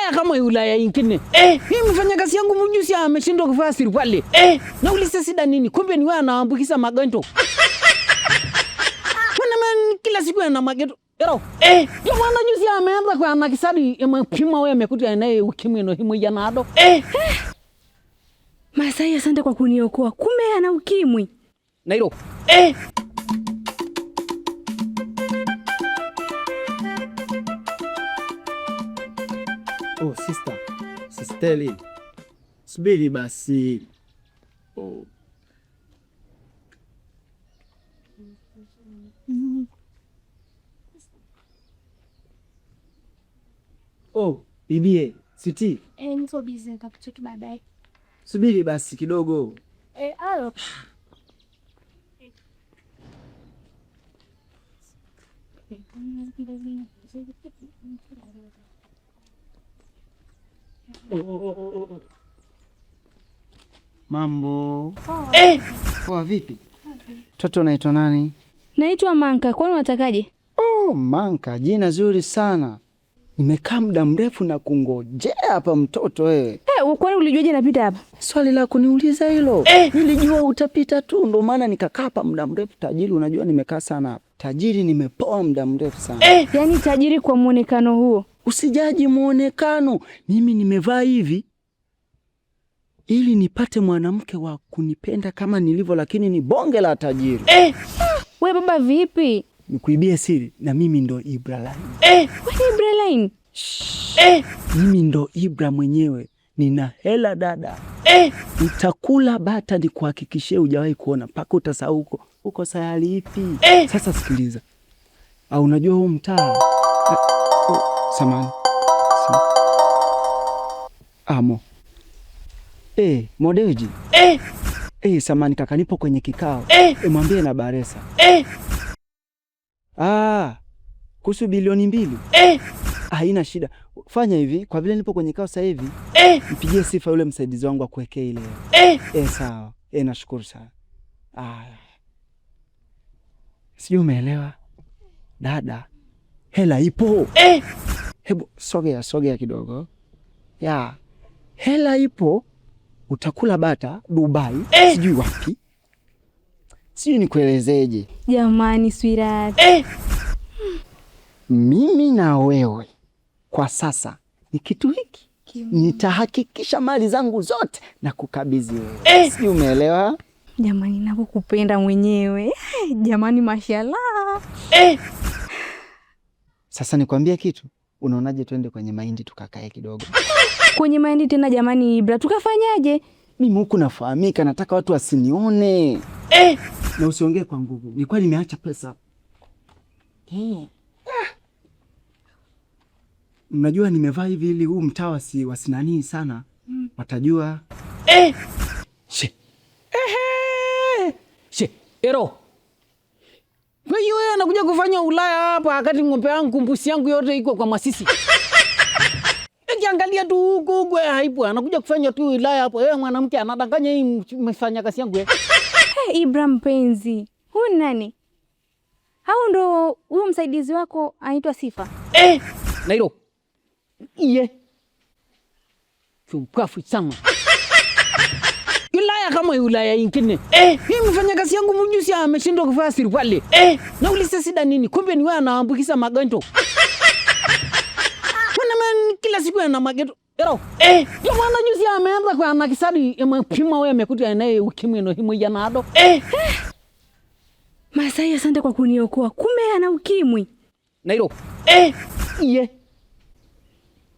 Ulaya kama Ulaya ingine. Mimi mfanyakazi yangu mjuzi ameshindwa kufanya siripale. Na ulise sida nini? Kumbe ni wewe anaambukiza magonjwa. Mbona kila siku ana magonjwa? Ero. Ndio maana juzi ameanza kwa anakisadi amepima wewe amekuta anaye ukimwi na himu janado. Masai, asante kwa kuniokoa. Kumbe ana ukimwi. Nairo. Oh, sister. Sisteli. Subiri basi. Oh. Oh, bibie, siti. Niko busy, nitakucheki baadaye. Subiri basi kidogo. Alo. Mambo. Poa vipi? Toto unaitwa nani? Naitwa Manka, kwani unatakaje? Oh, Manka, jina zuri sana. Nimekaa muda mrefu na kungojea hapa mtoto wewe. Kwani ulijuaje napita hapa? Swali la kuniuliza hilo. Nilijua utapita tu, ndo maana nikakaa hapa muda mrefu. Tajiri, unajua nimekaa sana hapa. Tajiri, nimepoa muda mrefu sana. Yaani tajiri kwa muonekano huo? Usijaji muonekano. Mimi nimevaa hivi ili nipate mwanamke wa kunipenda kama nilivyo, lakini ni bonge la tajiri. We baba vipi? Nikuibie siri, na mimi ndo Ibrahim. Wewe Ibrahim? Mimi ndo Ibra mwenyewe. Nina hela dada. Utakula bata ni kuhakikishie hujawahi kuona mpaka utasahau huko. Uko sayari ipi? Sasa sikiliza. Unajua huu mtaa? Samani. Amo. Modeji. Samani kaka, nipo kwenye kikao. Mwambie na Baresa. Kuhusu bilioni 2. Haina shida. Fanya hivi, kwa vile nipo kwenye kikao sasa hivi, mpigie sifa yule msaidizi wangu akuwekee ile. Sawa. Nashukuru sana. Sijui umeelewa? Dada, hela ipo. Hebu sogea kidogo. Hela ipo. Utakula bata Dubai, sijui wapi. Sijui nikuelezeje. Jamani sweetheart. Mimi na wewe kwa sasa ni kitu hiki. Nitahakikisha mali zangu zote na kukabidhi wewe. Sijui umeelewa? Jamani ninakupenda mwenyewe. Jamani mashallah. Sasa nikwambie kitu. Unaonaje twende kwenye mahindi tukakae kidogo? Kwenye mahindi tena jamani Ibra, tukafanyaje? Mimi huku nafahamika, nataka watu wasinione. Na usiongee kwa nguvu. Nilikuwa nimeacha pesa. Unajua nimevaa hivi ili huu mtaa wasinanii sana. Watajua. Ero. Kwa hiyo yeye anakuja kufanya Ulaya hapa wakati ng'ombe yangu mbuzi yangu yote iko kwa Masisi. Angalia tu huko haipo, anakuja kufanya tu Ulaya hapo. Mwanamke anadanganya hii mfanya kazi yangu. Ibra mpenzi. Huyu nani? Hao ndo huyo msaidizi wako anaitwa Sifa. Nairo. Chupafu sana. Ulaya kama Ulaya ingine. Mimi mfanya kazi yangu mjuzi ameshindwa kufanya siripale. Na ulise sida nini? Kumbe ni wewe anaambukiza magonjwa. Mbona kila siku ana magonjwa? Ero. Ndio maana juzi ameanza kwa anakisadi amepima wewe amekuta anaye ukimwi na himu janado. Masai, asante kwa kuniokoa. Kumbe ana ukimwi. Nairo.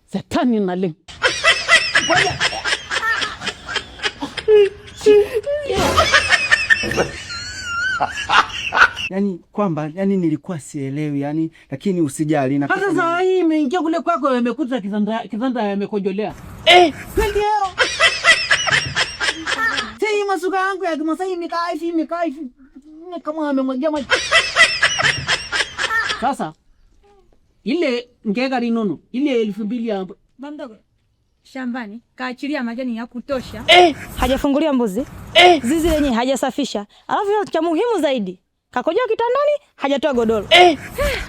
Satani nale. Yani nilikuwa sielewi lakini usijali na hata saa hii imeingia kule kwako amekuta kizanda amekojolea. Kweli hero. Sasa masuka yangu ya Kimasai mikaifi kama amemwagia maji. Sasa ile ngega linono ile 2000 hapo. Bamdogo. Shambani kaachilia majani ya kutosha. Hajafungulia mbuzi. Zizi lenye hajasafisha. Alafu cha muhimu zaidi, kakojoa kitandani, hajatoa godoro.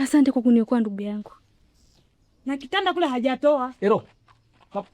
Asante kwa kuniokoa ndugu yangu. Na kitanda kule hajatoa. Ero. Kap.